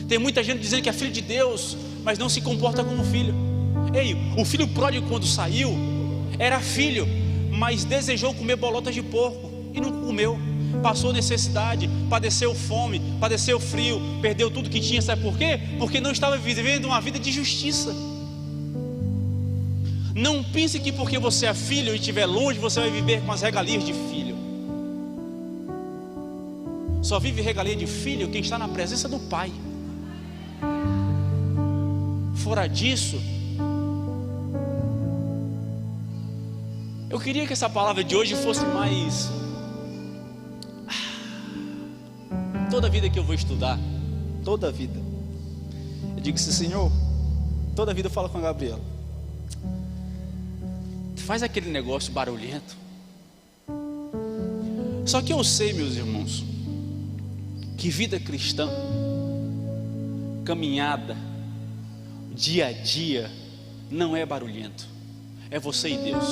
Tem muita gente dizendo que é filho de Deus, mas não se comporta como filho. Ei, o filho pródigo, quando saiu, era filho, mas desejou comer bolotas de porco e não comeu. Passou necessidade, padeceu fome, padeceu frio, perdeu tudo que tinha. Sabe por quê? Porque não estava vivendo uma vida de justiça. Não pense que porque você é filho e estiver longe, você vai viver com as regalias de filho. Só vive regalia de filho quem está na presença do Pai. Fora disso, eu queria que essa palavra de hoje fosse mais... Toda vida que eu vou estudar, toda vida, eu digo assim: Senhor, toda vida eu falo com a Gabriela, faz aquele negócio barulhento. Só que eu sei, meus irmãos, que vida cristã, caminhada, dia a dia, não é barulhento. É você e Deus.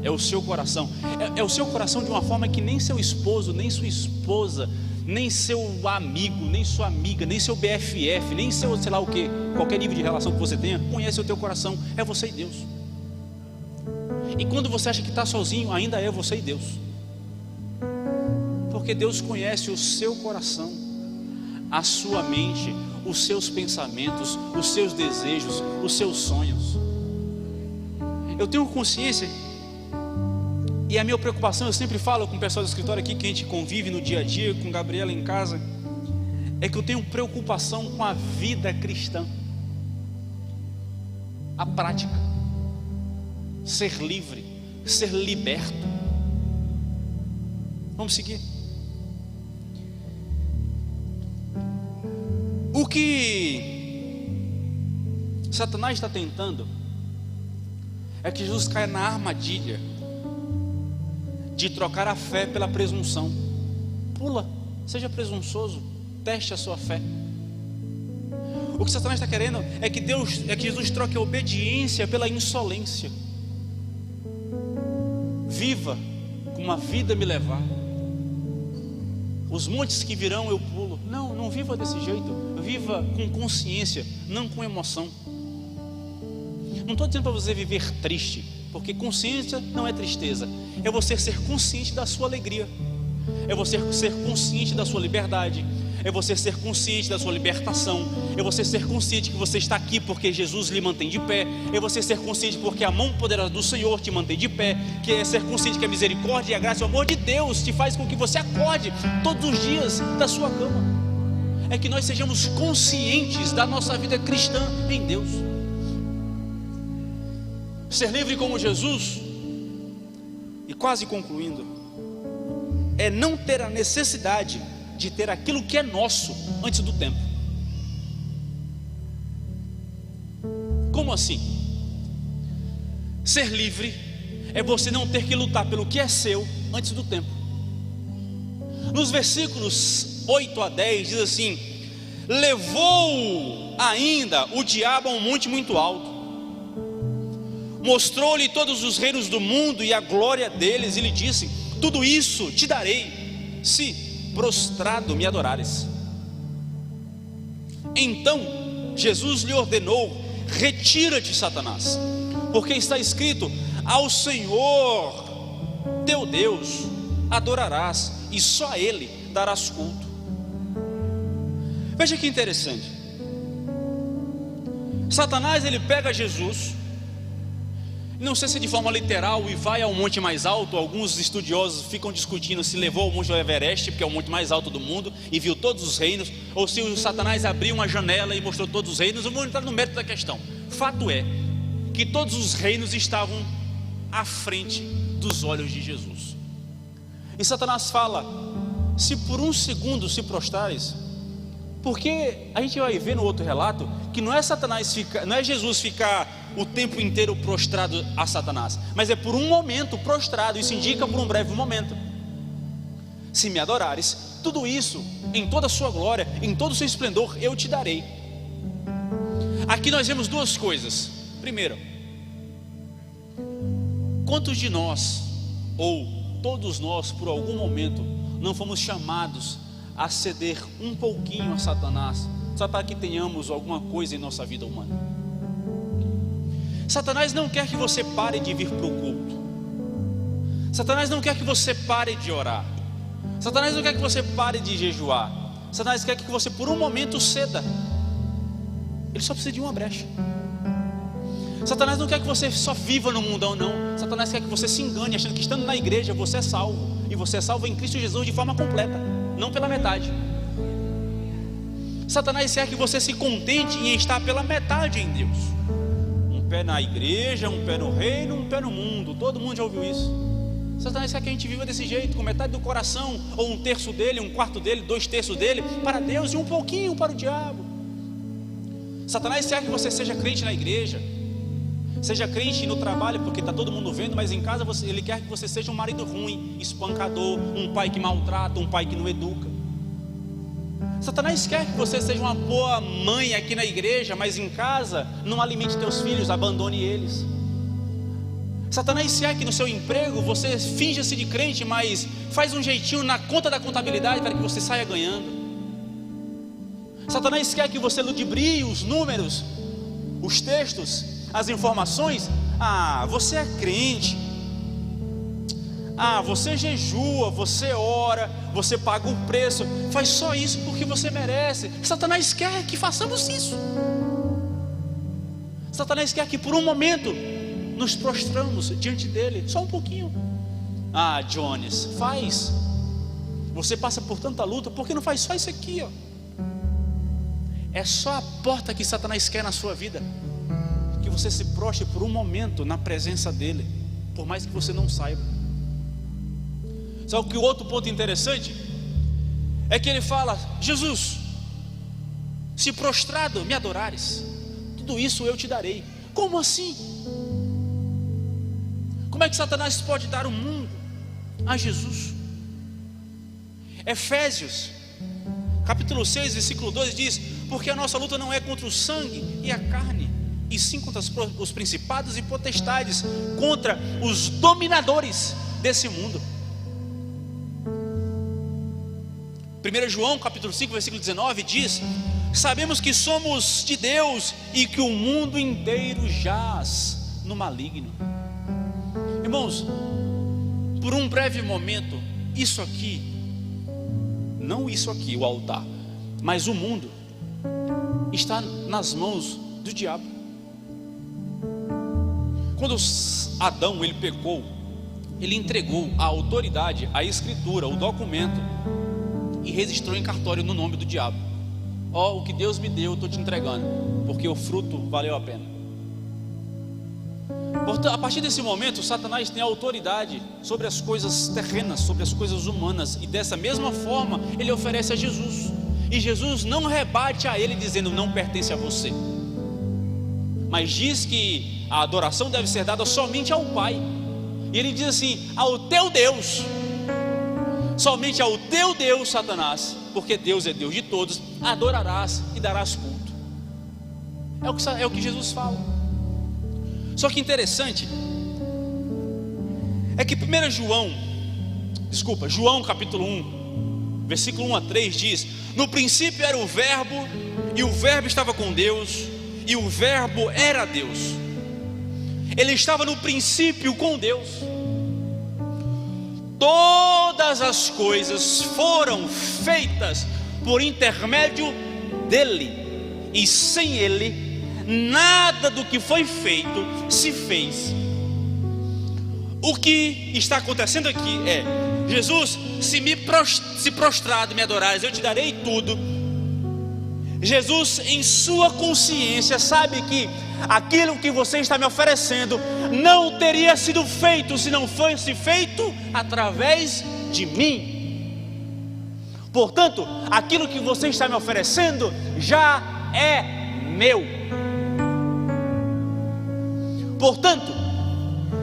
É o seu coração. É o seu coração de uma forma que nem seu esposo, nem sua esposa, nem seu amigo, nem sua amiga, nem seu BFF, nem seu sei lá o que, qualquer nível de relação que você tenha, conhece o teu coração. É você e Deus. E quando você acha que está sozinho, ainda é você e Deus. Porque Deus conhece o seu coração, a sua mente, os seus pensamentos, os seus desejos, os seus sonhos. Eu tenho consciência, e a minha preocupação, eu sempre falo com o pessoal do escritório aqui, que a gente convive no dia a dia, com Gabriela em casa, é que eu tenho preocupação com a vida cristã, a prática, ser livre, ser liberto. Vamos seguir. O que Satanás está tentando é que Jesus caia na armadilha de trocar a fé pela presunção. Pula, seja presunçoso, teste a sua fé. O que Satanás está querendo é que Jesus troque a obediência pela insolência. Viva como a vida me levar. Os montes que virão eu pulo. Não viva desse jeito. Viva com consciência, não com emoção. Não estou dizendo para você viver triste, porque consciência não é tristeza. É você ser consciente da sua alegria. É você ser consciente da sua liberdade. É você ser consciente da sua libertação. É você ser consciente que você está aqui porque Jesus lhe mantém de pé. É você ser consciente porque a mão poderosa do Senhor te mantém de pé. Que é ser consciente que a misericórdia, a graça e o amor de Deus te faz com que você acorde todos os dias da sua cama. É que nós sejamos conscientes da nossa vida cristã em Deus. Ser livre como Jesus, e quase concluindo, é não ter a necessidade de ter aquilo que é nosso antes do tempo. Como assim? Ser livre é você não ter que lutar pelo que é seu antes do tempo. Nos versículos 8 a 10 diz assim: levou ainda o diabo a um monte muito alto, mostrou-lhe todos os reinos do mundo e a glória deles, e lhe disse: tudo isso te darei, se prostrado me adorares. Então Jesus lhe ordenou: retira-te, Satanás, porque está escrito: ao Senhor teu Deus adorarás, e só a Ele darás culto. Veja que interessante. Satanás, ele pega Jesus, não sei se de forma literal, e vai ao monte mais alto. Alguns estudiosos ficam discutindo se levou ao monte do Everest, porque é o monte mais alto do mundo, e viu todos os reinos, ou se o Satanás abriu uma janela e mostrou todos os reinos. Eu vou entrar no mérito da questão. Fato é que todos os reinos estavam à frente dos olhos de Jesus. E Satanás fala: se por um segundo se prostrares, porque a gente vai ver no outro relato que não é Jesus ficar o tempo inteiro prostrado a Satanás, mas é por um momento prostrado. Isso indica por um breve momento. Se me adorares, tudo isso em toda a sua glória, em todo o seu esplendor, eu te darei. Aqui nós vemos duas coisas. Primeiro, quantos de nós, ou todos nós, por algum momento, não fomos chamados a ceder um pouquinho a Satanás, só para que tenhamos alguma coisa em nossa vida humana? Satanás não quer que você pare de vir para o culto. Satanás não quer que você pare de orar. Satanás não quer que você pare de jejuar. Satanás quer que você por um momento ceda. Ele só precisa de uma brecha. Satanás não quer que você só viva no mundão, não. Satanás quer que você se engane achando que estando na igreja você é salvo. E você é salvo em Cristo Jesus de forma completa, não pela metade. Satanás quer que você se contente em estar pela metade em Deus. Um pé na igreja, um pé no reino, um pé no mundo. Todo mundo já ouviu isso. Satanás quer que a gente viva desse jeito, com metade do coração, ou um terço dele, um quarto dele, 2/3 dele para Deus e um pouquinho para o diabo. Satanás quer que você seja crente na igreja, seja crente no trabalho, porque está todo mundo vendo, mas em casa ele quer que você seja um marido ruim, espancador, um pai que maltrata, um pai que não educa. Satanás quer que você seja uma boa mãe aqui na igreja, mas em casa não alimente teus filhos, abandone eles. Satanás quer que no seu emprego você finja-se de crente, mas faz um jeitinho na conta da contabilidade para que você saia ganhando. Satanás quer que você ludibrie os números, os textos, as informações. Você é crente, você jejua, você ora, você paga um preço, faz só isso porque você merece. Satanás quer que façamos isso. Satanás quer que por um momento nos prostramos diante dele, só um pouquinho. Jones, faz. Você passa por tanta luta, por que não faz só isso aqui, ó? É só a porta que Satanás quer na sua vida, que você se prostre por um momento na presença dele, por mais que você não saiba. Só que o outro ponto interessante é que ele fala: Jesus, se prostrado me adorares, tudo isso eu te darei. Como assim? Como é que Satanás pode dar o mundo a Jesus? Efésios capítulo 6, versículo 12 diz: porque a nossa luta não é contra o sangue e a carne, e sim contra os principados e potestades, contra os dominadores desse mundo. 1 João capítulo 5, versículo 19 diz: sabemos que somos de Deus e que o mundo inteiro jaz no maligno. Irmãos, por um breve momento, isso aqui, não isso aqui, o altar, mas o mundo está nas mãos do diabo. Quando Adão ele pecou, ele entregou a autoridade, a escritura, o documento, e registrou em cartório no nome do diabo. O que Deus me deu eu estou te entregando, porque o fruto valeu a pena. Portanto, a partir desse momento, Satanás tem autoridade sobre as coisas terrenas, sobre as coisas humanas, e dessa mesma forma ele oferece a Jesus. E Jesus não rebate a ele dizendo: não pertence a você, mas diz que a adoração deve ser dada somente ao Pai. E ele diz assim: ao teu Deus, somente ao teu Deus, Satanás, porque Deus é Deus de todos, adorarás e darás culto. É o que Jesus fala. Só que interessante é que João capítulo 1, versículo 1 a 3 diz: no princípio era o verbo, e o verbo estava com Deus, e o verbo era Deus. Ele estava no princípio com Deus. Todas as coisas foram feitas por intermédio dele, e sem ele nada do que foi feito se fez. O que está acontecendo aqui é: Jesus, se prostrado e me adorares, eu te darei tudo. Jesus, em sua consciência, sabe que aquilo que você está me oferecendo não teria sido feito se não fosse feito através de mim. Portanto, aquilo que você está me oferecendo já é meu. Portanto,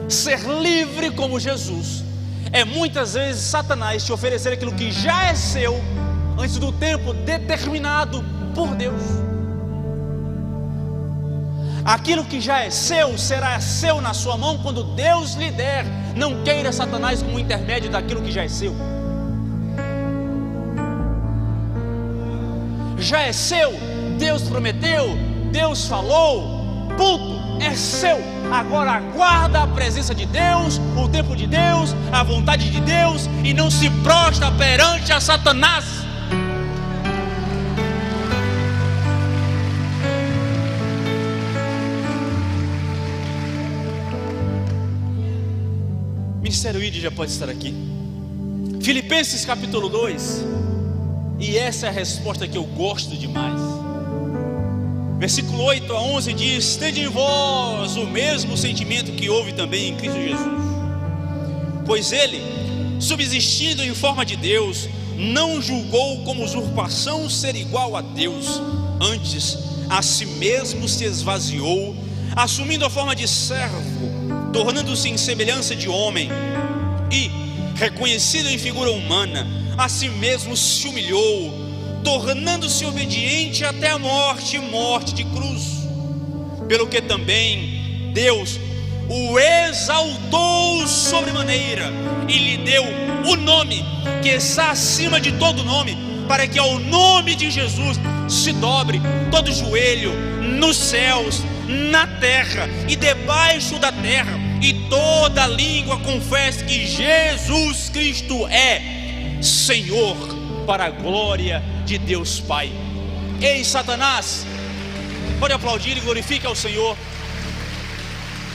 ser livre como Jesus é muitas vezes Satanás te oferecer aquilo que já é seu antes do tempo determinado por Deus. Aquilo que já é seu será seu na sua mão quando Deus lhe der. Não queira Satanás como intermédio daquilo que já é seu. Já é seu, Deus prometeu, Deus falou, ponto, é seu. Agora aguarda a presença de Deus, o tempo de Deus, a vontade de Deus, e não se prostra perante a Satanás. Ministério ID já pode estar aqui. Filipenses capítulo 2, e essa é a resposta que eu gosto demais. Versículo 8 a 11 diz: tende em vós o mesmo sentimento que houve também em Cristo Jesus, pois ele, subsistindo em forma de Deus, não julgou como usurpação ser igual a Deus, antes a si mesmo se esvaziou, assumindo a forma de servo, tornando-se em semelhança de homem, e, reconhecido em figura humana, a si mesmo se humilhou, tornando-se obediente até a morte, morte de cruz. Pelo que também Deus o exaltou sobremaneira e lhe deu o nome que está acima de todo nome, para que ao nome de Jesus se dobre todo joelho nos céus, na terra e debaixo da terra, e toda língua confesse que Jesus Cristo é Senhor, para a glória de Deus Pai. Ei, Satanás, pode aplaudir e glorifique ao Senhor.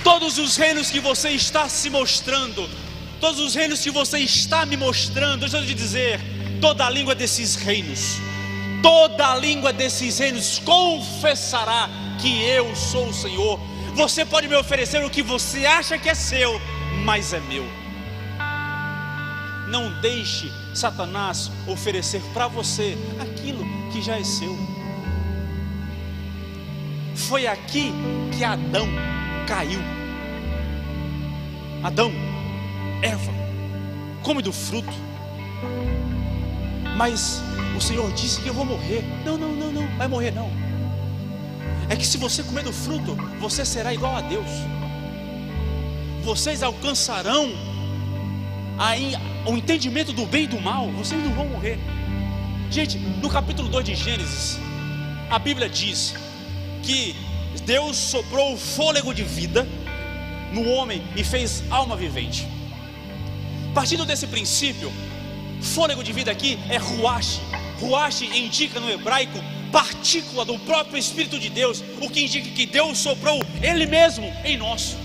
Todos os reinos que você está se mostrando, todos os reinos que você está me mostrando, deixa eu te dizer, toda a língua desses reinos, toda a língua desses reinos confessará que eu sou o Senhor. Você pode me oferecer o que você acha que é seu, mas é meu. Não deixe Satanás oferecer para você aquilo que já é seu. Foi aqui que Adão caiu. Adão, Eva, come do fruto. Mas o Senhor disse que eu vou morrer. Não, vai morrer não. É que se você comer do fruto, você será igual a Deus. Vocês alcançarão o entendimento do bem e do mal. Vocês não vão morrer. Gente, no capítulo 2 de Gênesis, a Bíblia diz que Deus soprou o fôlego de vida no homem e fez alma vivente. Partindo desse princípio, fôlego de vida aqui é ruach. Ruach indica no hebraico partícula do próprio Espírito de Deus, o que indica que Deus soprou Ele mesmo em nós.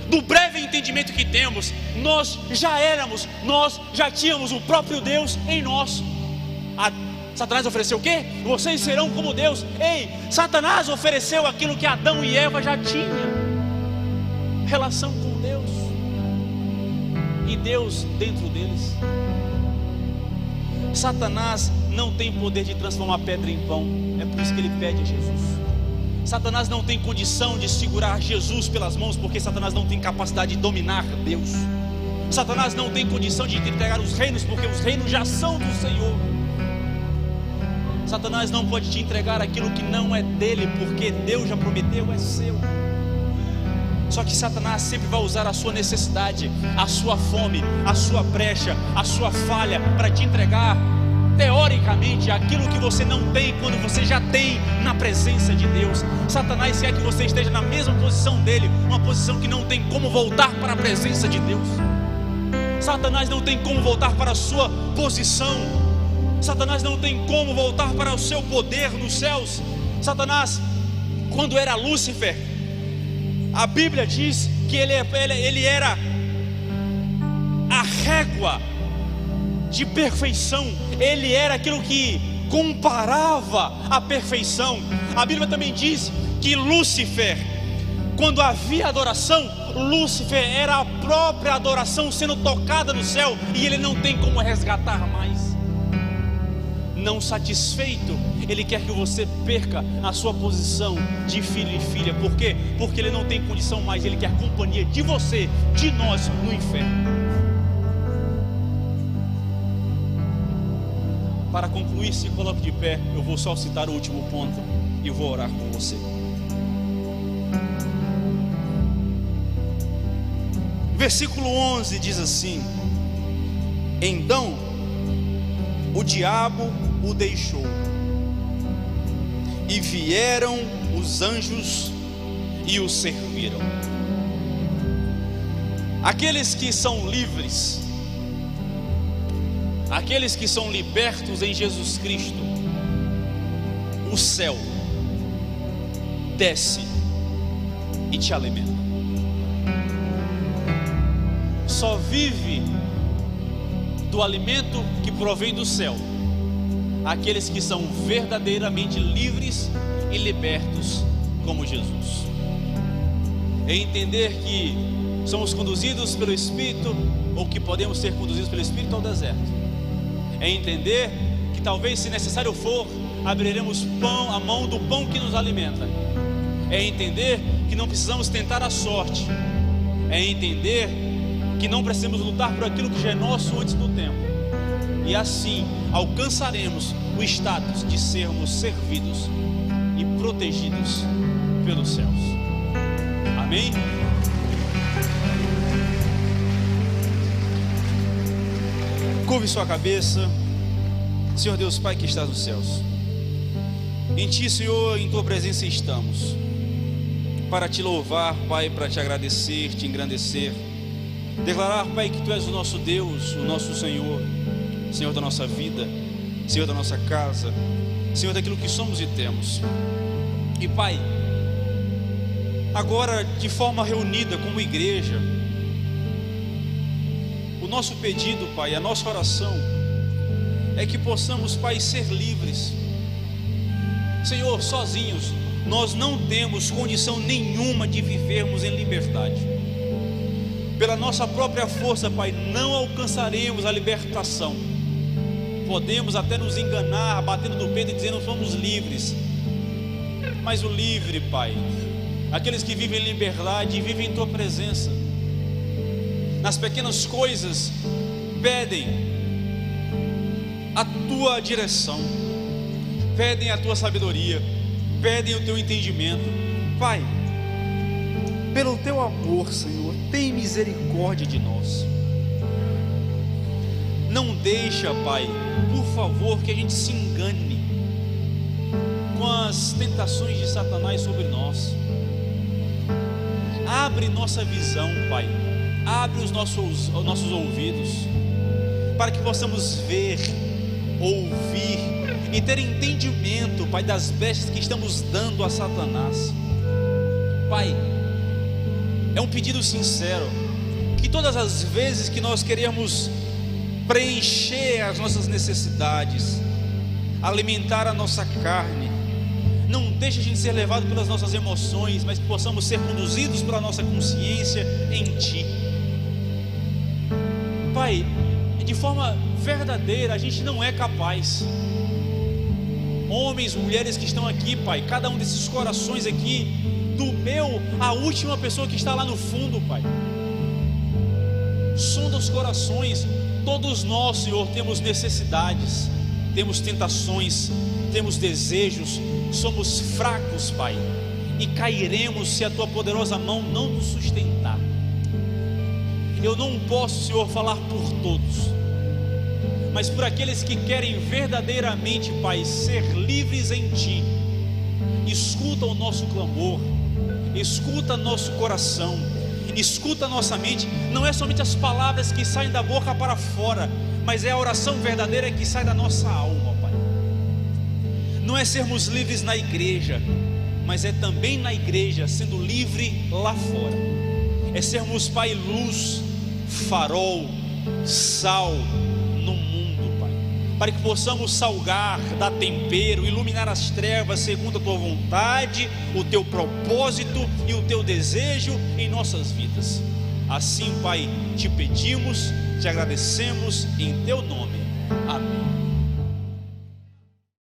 Do breve entendimento que temos, nós já tínhamos o próprio Deus em nós. Satanás ofereceu o quê? Vocês serão como Deus. Ei, Satanás ofereceu aquilo que Adão e Eva já tinham: relação com Deus, e Deus dentro deles. Satanás não tem poder de transformar pedra em pão. É por isso que ele pede a Jesus. Satanás não tem condição de segurar Jesus pelas mãos, porque Satanás não tem capacidade de dominar Deus. Satanás não tem condição de te entregar os reinos, porque os reinos já são do Senhor. Satanás não pode te entregar aquilo que não é dele, porque Deus já prometeu, é seu. Só que Satanás sempre vai usar a sua necessidade, a sua fome, a sua brecha, a sua falha, para te entregar, teoricamente, aquilo que você não tem, quando você já tem na presença de Deus. Satanás quer que você esteja na mesma posição dele, uma posição que não tem como voltar para a presença de Deus. Satanás não tem como voltar para a sua posição. Satanás não tem como voltar para o seu poder nos céus. Satanás, quando era Lúcifer, a Bíblia diz que ele era a régua de perfeição. Ele era aquilo que comparava a perfeição. A Bíblia também diz que Lúcifer, quando havia adoração, Lúcifer era a própria adoração sendo tocada no céu, e ele não tem como resgatar mais. Não satisfeito, ele quer que você perca a sua posição de filho e filha. Por quê? Porque ele não tem condição mais. Ele quer companhia de você, de nós, no inferno. Para concluir, se coloque de pé. Eu vou só citar o último ponto e vou orar com você. Versículo 11 diz assim: então o diabo o deixou, e vieram os anjos e o serviram. Aqueles que são livres, aqueles que são libertos em Jesus Cristo, o céu desce e te alimenta. Só vive do alimento que provém do céu aqueles que são verdadeiramente livres e libertos como Jesus. É entender que somos conduzidos pelo Espírito, ou que podemos ser conduzidos pelo Espírito ao deserto. É entender que talvez, se necessário for, abriremos a mão do pão que nos alimenta. É entender que não precisamos tentar a sorte. É entender que não precisamos lutar por aquilo que já é nosso antes do tempo. E assim alcançaremos o status de sermos servidos e protegidos pelos céus. Amém? Curve sua cabeça. Senhor Deus Pai que estás nos céus, em Ti, Senhor, em Tua presença estamos, para Te louvar, Pai, para Te agradecer, Te engrandecer, declarar, Pai, que Tu és o nosso Deus, o nosso Senhor, Senhor da nossa vida, Senhor da nossa casa, Senhor daquilo que somos e temos. E Pai, agora de forma reunida como igreja, o nosso pedido, Pai, a nossa oração é que possamos, Pai, ser livres. Senhor, sozinhos nós não temos condição nenhuma de vivermos em liberdade. Pela nossa própria força, Pai, não alcançaremos a libertação. Podemos até nos enganar, batendo no peito e dizendo que somos livres. Mas o livre, Pai, aqueles que vivem em liberdade, vivem em Tua presença, nas pequenas coisas, pedem a Tua direção, pedem a Tua sabedoria, pedem o Teu entendimento. Pai, pelo Teu amor, Senhor, tem misericórdia de nós. Não deixa, Pai, por favor, que a gente se engane com as tentações de Satanás sobre nós. Abre nossa visão, Pai, abre os nossos ouvidos, para que possamos ver, ouvir e ter entendimento, Pai, das bestas que estamos dando a Satanás. Pai, é um pedido sincero, que todas as vezes que nós queremos preencher as nossas necessidades, alimentar a nossa carne, não deixe a gente ser levado pelas nossas emoções, mas que possamos ser conduzidos pela nossa consciência em Ti. Pai, de forma verdadeira, a gente não é capaz. Homens, mulheres que estão aqui, Pai, cada um desses corações aqui, do meu, a última pessoa que está lá no fundo, Pai, sonda os corações. Todos nós, Senhor, temos necessidades, temos tentações, temos desejos, somos fracos, Pai, e cairemos se a Tua poderosa mão não nos sustentar. Eu não posso, Senhor, falar por todos, mas por aqueles que querem verdadeiramente, Pai, ser livres em Ti. Escuta o nosso clamor, escuta nosso coração, escuta nossa mente. Não é somente as palavras que saem da boca para fora, mas é a oração verdadeira que sai da nossa alma, Pai. Não é sermos livres na igreja, mas é também na igreja, sendo livre lá fora. É sermos, Pai, luz, farol, sal no mundo, Pai, para que possamos salgar, dar tempero, iluminar as trevas segundo a Tua vontade, o Teu propósito e o Teu desejo em nossas vidas. Assim, Pai, Te pedimos, Te agradecemos em Teu nome. Amém.